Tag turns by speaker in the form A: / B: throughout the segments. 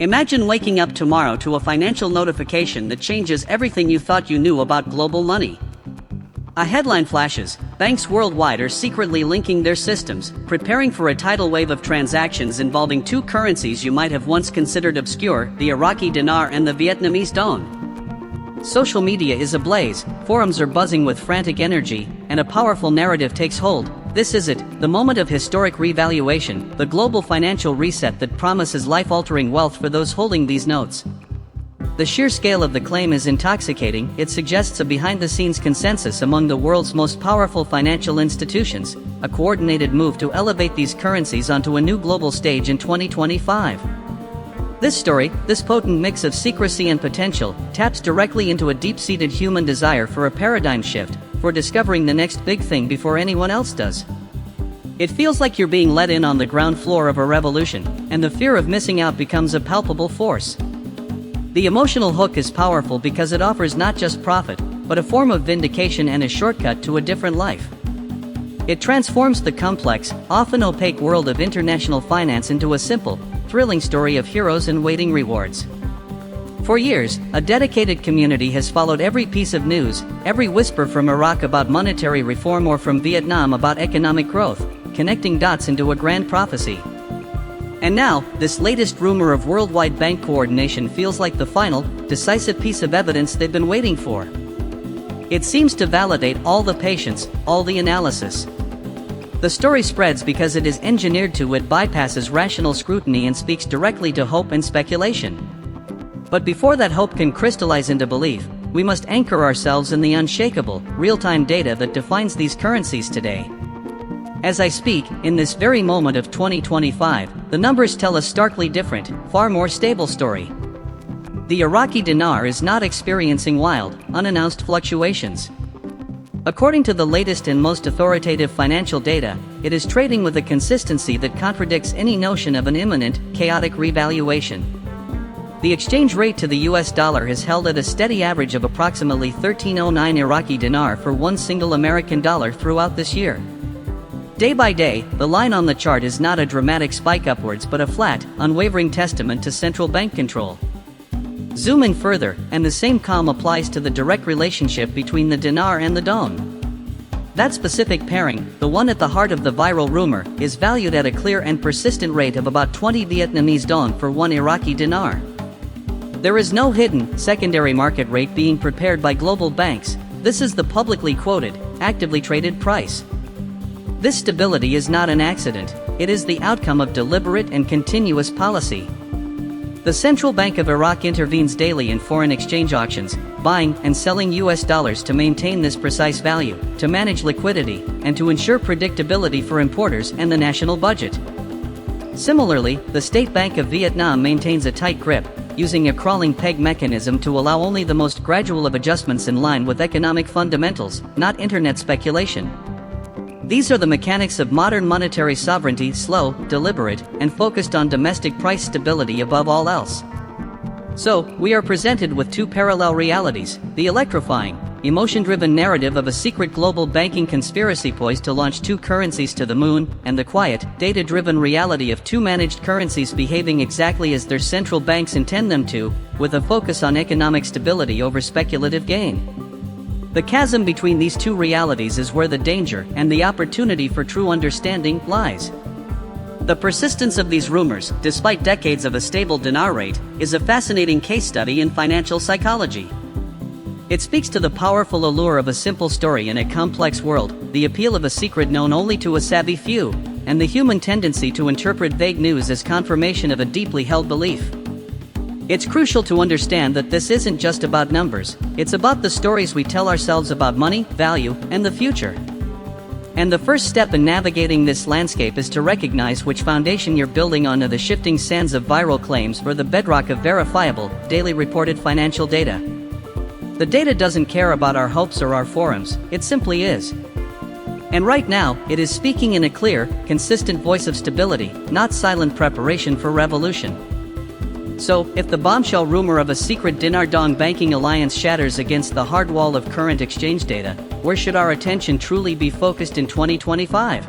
A: Imagine waking up tomorrow to a financial notification that changes everything you thought you knew about global money. A headline flashes: banks worldwide are secretly linking their systems, preparing for a tidal wave of transactions involving two currencies you might have once considered obscure, the Iraqi Dinar and the Vietnamese Dong. Social media is ablaze, forums are buzzing with frantic energy, and a powerful narrative takes hold. This is it, the moment of historic revaluation, the global financial reset that promises life-altering wealth for those holding these notes. The sheer scale of the claim is intoxicating. It suggests a behind-the-scenes consensus among the world's most powerful financial institutions, a coordinated move to elevate these currencies onto a new global stage in 2025. This story, this potent mix of secrecy and potential, taps directly into a deep-seated human desire for a paradigm shift, for discovering the next big thing before anyone else does. It feels like you're being let in on the ground floor of a revolution, and the fear of missing out becomes a palpable force. The emotional hook is powerful because it offers not just profit, but a form of vindication and a shortcut to a different life. It transforms the complex, often opaque world of international finance into a simple, thrilling story of heroes and waiting rewards. For years, a dedicated community has followed every piece of news, every whisper from Iraq about monetary reform or from Vietnam about economic growth, connecting dots into a grand prophecy. And now, this latest rumor of worldwide bank coordination feels like the final, decisive piece of evidence they've been waiting for. It seems to validate all the patience, all the analysis. The story spreads because it is engineered to. It bypasses rational scrutiny and speaks directly to hope and speculation. But before that hope can crystallize into belief, we must anchor ourselves in the unshakable, real-time data that defines these currencies today. As I speak, in this very moment of 2025, the numbers tell a starkly different, far more stable story. The Iraqi dinar is not experiencing wild, unannounced fluctuations. According to the latest and most authoritative financial data, it is trading with a consistency that contradicts any notion of an imminent, chaotic revaluation. The exchange rate to the US dollar has held at a steady average of approximately 1309 Iraqi dinar for one single American dollar throughout this year. Day by day, the line on the chart is not a dramatic spike upwards but a flat, unwavering testament to central bank control. Zoom in further, and the same calm applies to the direct relationship between the dinar and the dong. That specific pairing, the one at the heart of the viral rumor, is valued at a clear and persistent rate of about 20 Vietnamese dong for one Iraqi dinar. There is no hidden, secondary market rate being prepared by global banks. This is the publicly quoted, actively traded price. This stability is not an accident, it is the outcome of deliberate and continuous policy. The Central Bank of Iraq intervenes daily in foreign exchange auctions, buying and selling US dollars to maintain this precise value, to manage liquidity, and to ensure predictability for importers and the national budget. Similarly, the State Bank of Vietnam maintains a tight grip, using a crawling peg mechanism to allow only the most gradual of adjustments in line with economic fundamentals, not internet speculation. These are the mechanics of modern monetary sovereignty: slow, deliberate, and focused on domestic price stability above all else. So, we are presented with two parallel realities: the electrifying, emotion-driven narrative of a secret global banking conspiracy poised to launch two currencies to the moon, and the quiet, data-driven reality of two managed currencies behaving exactly as their central banks intend them to, with a focus on economic stability over speculative gain. The chasm between these two realities is where the danger and the opportunity for true understanding lies. The persistence of these rumors, despite decades of a stable dinar rate, is a fascinating case study in financial psychology. It speaks to the powerful allure of a simple story in a complex world, the appeal of a secret known only to a savvy few, and the human tendency to interpret vague news as confirmation of a deeply held belief. It's crucial to understand that this isn't just about numbers, it's about the stories we tell ourselves about money, value, and the future. And the first step in navigating this landscape is to recognize which foundation you're building on: the shifting sands of viral claims or the bedrock of verifiable, daily reported financial data. The data doesn't care about our hopes or our forums, it simply is. And right now, it is speaking in a clear, consistent voice of stability, not silent preparation for revolution. So, if the bombshell rumor of a secret dinar-dong banking alliance shatters against the hard wall of current exchange data, where should our attention truly be focused in 2025?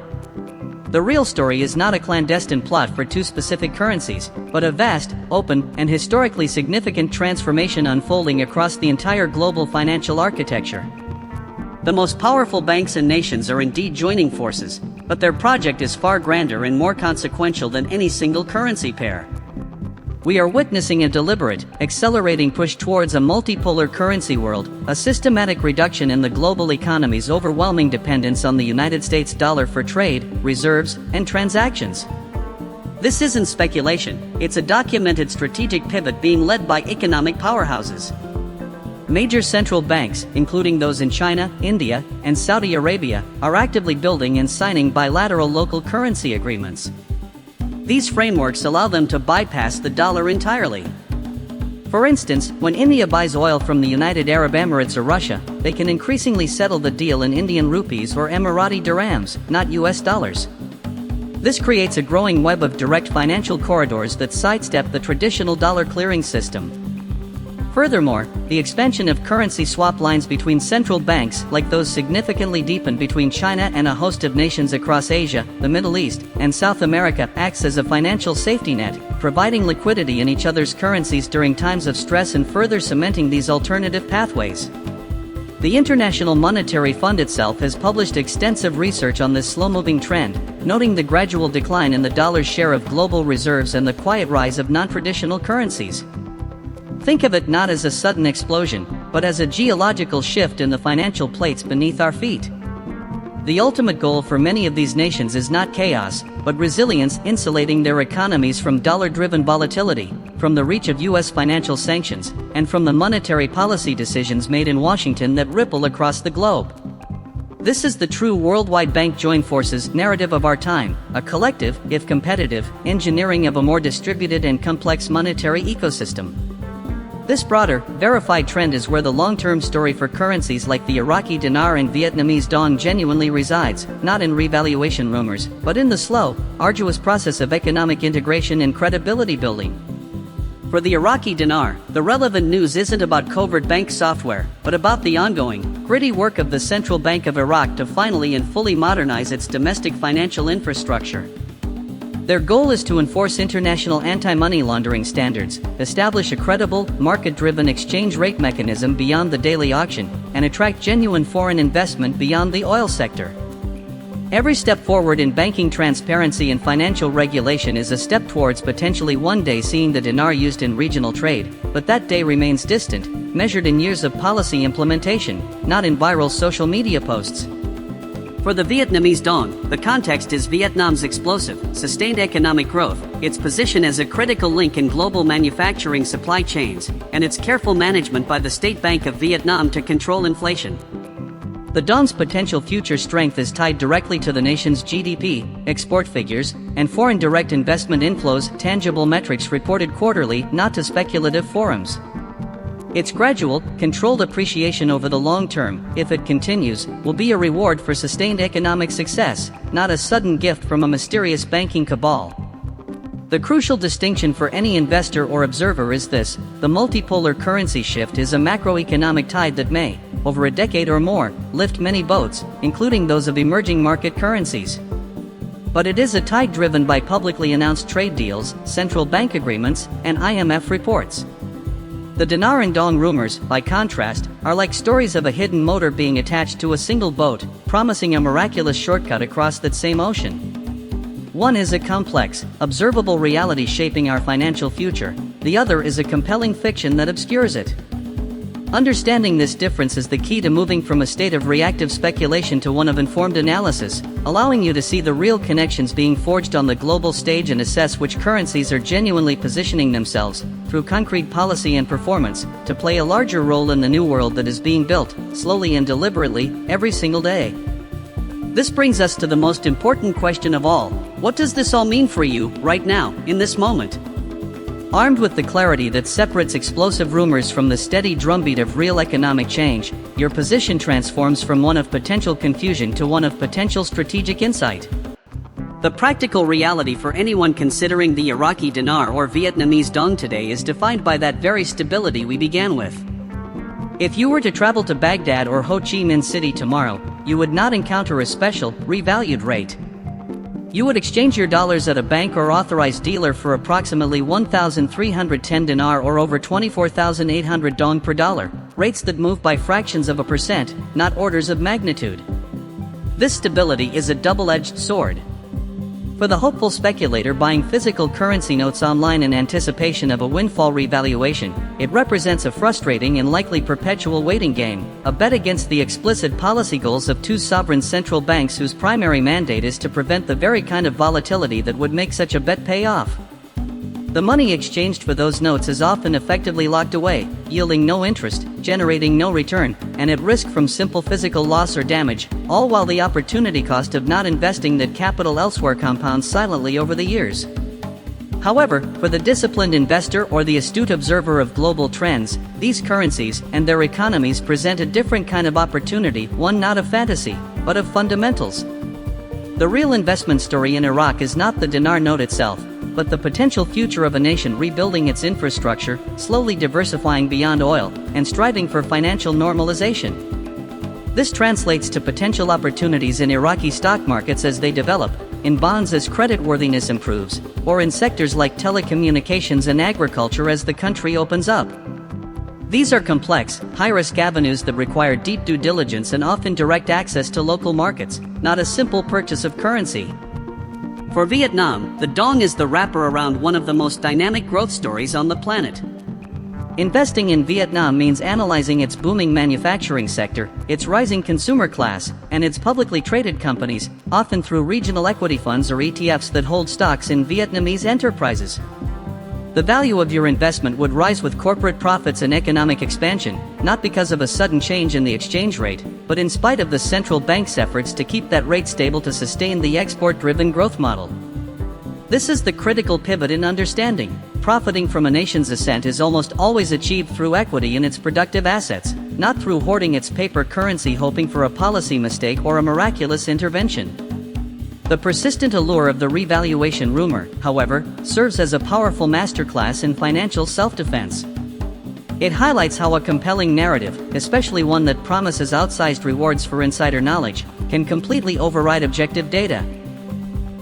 A: The real story is not a clandestine plot for two specific currencies, but a vast, open, and historically significant transformation unfolding across the entire global financial architecture. The most powerful banks and nations are indeed joining forces, but their project is far grander and more consequential than any single currency pair. We are witnessing a deliberate, accelerating push towards a multipolar currency world, a systematic reduction in the global economy's overwhelming dependence on the United States dollar for trade, reserves, and transactions. This isn't speculation, it's a documented strategic pivot being led by economic powerhouses. Major central banks, including those in China, India, and Saudi Arabia, are actively building and signing bilateral local currency agreements. These frameworks allow them to bypass the dollar entirely. For instance, when India buys oil from the United Arab Emirates or Russia, they can increasingly settle the deal in Indian rupees or Emirati dirhams, not US dollars. This creates a growing web of direct financial corridors that sidestep the traditional dollar clearing system. Furthermore, the expansion of currency swap lines between central banks, like those significantly deepened between China and a host of nations across Asia, the Middle East, and South America, acts as a financial safety net, providing liquidity in each other's currencies during times of stress and further cementing these alternative pathways. The International Monetary Fund itself has published extensive research on this slow-moving trend, noting the gradual decline in the dollar's share of global reserves and the quiet rise of non-traditional currencies. Think of it not as a sudden explosion, but as a geological shift in the financial plates beneath our feet. The ultimate goal for many of these nations is not chaos, but resilience, insulating their economies from dollar-driven volatility, from the reach of US financial sanctions, and from the monetary policy decisions made in Washington that ripple across the globe. This is the true worldwide bank join forces narrative of our time, a collective, if competitive, engineering of a more distributed and complex monetary ecosystem. This broader, verified trend is where the long-term story for currencies like the Iraqi Dinar and Vietnamese Dong genuinely resides, not in revaluation rumors, but in the slow, arduous process of economic integration and credibility building. For the Iraqi Dinar, the relevant news isn't about covert bank software, but about the ongoing, gritty work of the Central Bank of Iraq to finally and fully modernize its domestic financial infrastructure. Their goal is to enforce international anti-money laundering standards, establish a credible, market-driven exchange rate mechanism beyond the daily auction, and attract genuine foreign investment beyond the oil sector. Every step forward in banking transparency and financial regulation is a step towards potentially one day seeing the dinar used in regional trade, but that day remains distant, measured in years of policy implementation, not in viral social media posts. For the Vietnamese Dong, the context is Vietnam's explosive, sustained economic growth, its position as a critical link in global manufacturing supply chains, and its careful management by the State Bank of Vietnam to control inflation. The Dong's potential future strength is tied directly to the nation's GDP, export figures, and foreign direct investment inflows, tangible metrics reported quarterly, not to speculative forums. Its gradual, controlled appreciation over the long term, if it continues, will be a reward for sustained economic success, not a sudden gift from a mysterious banking cabal. The crucial distinction for any investor or observer is this: the multipolar currency shift is a macroeconomic tide that may, over a decade or more, lift many boats, including those of emerging market currencies. But it is a tide driven by publicly announced trade deals, central bank agreements, and IMF reports. The dinar and dong rumors, by contrast, are like stories of a hidden motor being attached to a single boat, promising a miraculous shortcut across that same ocean. One is a complex, observable reality shaping our financial future, the other is a compelling fiction that obscures it. Understanding this difference is the key to moving from a state of reactive speculation to one of informed analysis, allowing you to see the real connections being forged on the global stage and assess which currencies are genuinely positioning themselves, through concrete policy and performance, to play a larger role in the new world that is being built, slowly and deliberately, every single day. This brings us to the most important question of all: what does this all mean for you, right now, in this moment? Armed with the clarity that separates explosive rumors from the steady drumbeat of real economic change, your position transforms from one of potential confusion to one of potential strategic insight. The practical reality for anyone considering the Iraqi dinar or Vietnamese dong today is defined by that very stability we began with. If you were to travel to Baghdad or Ho Chi Minh City tomorrow, you would not encounter a special, revalued rate. You would exchange your dollars at a bank or authorized dealer for approximately 1,310 dinar or over 24,800 dong per dollar, rates that move by fractions of a percent, not orders of magnitude. This stability is a double-edged sword. For the hopeful speculator buying physical currency notes online in anticipation of a windfall revaluation, it represents a frustrating and likely perpetual waiting game, a bet against the explicit policy goals of two sovereign central banks whose primary mandate is to prevent the very kind of volatility that would make such a bet pay off. The money exchanged for those notes is often effectively locked away, yielding no interest, generating no return, and at risk from simple physical loss or damage, all while the opportunity cost of not investing that capital elsewhere compounds silently over the years. However, for the disciplined investor or the astute observer of global trends, these currencies and their economies present a different kind of opportunity, one not of fantasy, but of fundamentals. The real investment story in Iraq is not the dinar note itself, but the potential future of a nation rebuilding its infrastructure, slowly diversifying beyond oil, and striving for financial normalization. This translates to potential opportunities in Iraqi stock markets as they develop, in bonds as creditworthiness improves, or in sectors like telecommunications and agriculture as the country opens up. These are complex, high-risk avenues that require deep due diligence and often direct access to local markets, not a simple purchase of currency. For Vietnam, the Dong is the wrapper around one of the most dynamic growth stories on the planet. Investing in Vietnam means analyzing its booming manufacturing sector, its rising consumer class, and its publicly traded companies, often through regional equity funds or ETFs that hold stocks in Vietnamese enterprises. The value of your investment would rise with corporate profits and economic expansion, not because of a sudden change in the exchange rate, but in spite of the central bank's efforts to keep that rate stable to sustain the export-driven growth model. This is the critical pivot in understanding. Profiting from a nation's ascent is almost always achieved through equity in its productive assets, not through hoarding its paper currency hoping for a policy mistake or a miraculous intervention. The persistent allure of the revaluation rumor, however, serves as a powerful masterclass in financial self-defense. It highlights how a compelling narrative, especially one that promises outsized rewards for insider knowledge, can completely override objective data.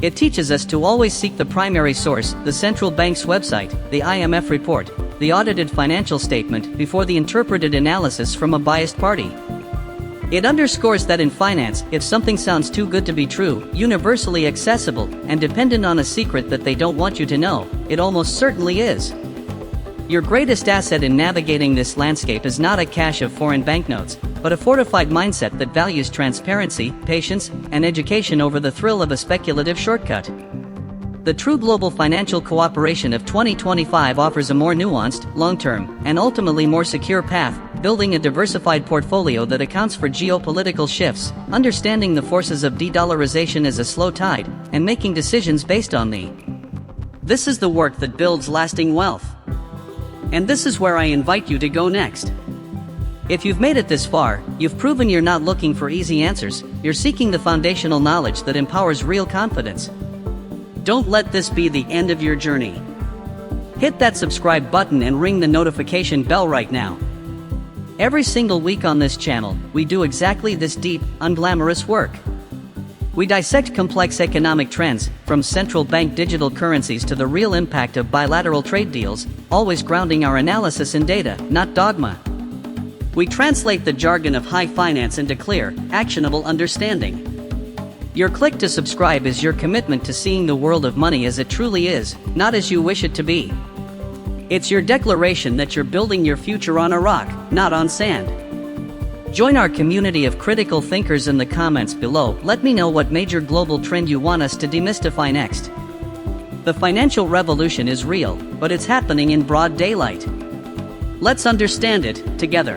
A: It teaches us to always seek the primary source, the central bank's website, the IMF report, the audited financial statement, before the interpreted analysis from a biased party. It underscores that in finance, if something sounds too good to be true, universally accessible, and dependent on a secret that they don't want you to know, it almost certainly is. Your greatest asset in navigating this landscape is not a cache of foreign banknotes, but a fortified mindset that values transparency, patience, and education over the thrill of a speculative shortcut. The true global financial cooperation of 2025 offers a more nuanced, long-term, and ultimately more secure path, building a diversified portfolio that accounts for geopolitical shifts, understanding the forces of de-dollarization as a slow tide, and making decisions based on the. This is the work that builds lasting wealth. And this is where I invite you to go next. If you've made it this far, you've proven you're not looking for easy answers, you're seeking the foundational knowledge that empowers real confidence. Don't let this be the end of your journey. Hit that subscribe button and ring the notification bell right now. Every single week on this channel, we do exactly this deep, unglamorous work. We dissect complex economic trends, from central bank digital currencies to the real impact of bilateral trade deals, always grounding our analysis in data, not dogma. We translate the jargon of high finance into clear, actionable understanding. Your click to subscribe is your commitment to seeing the world of money as it truly is, not as you wish it to be. It's your declaration that you're building your future on a rock, not on sand. Join our community of critical thinkers in the comments below. Let me know what major global trend you want us to demystify next. The financial revolution is real, but it's happening in broad daylight. Let's understand it together.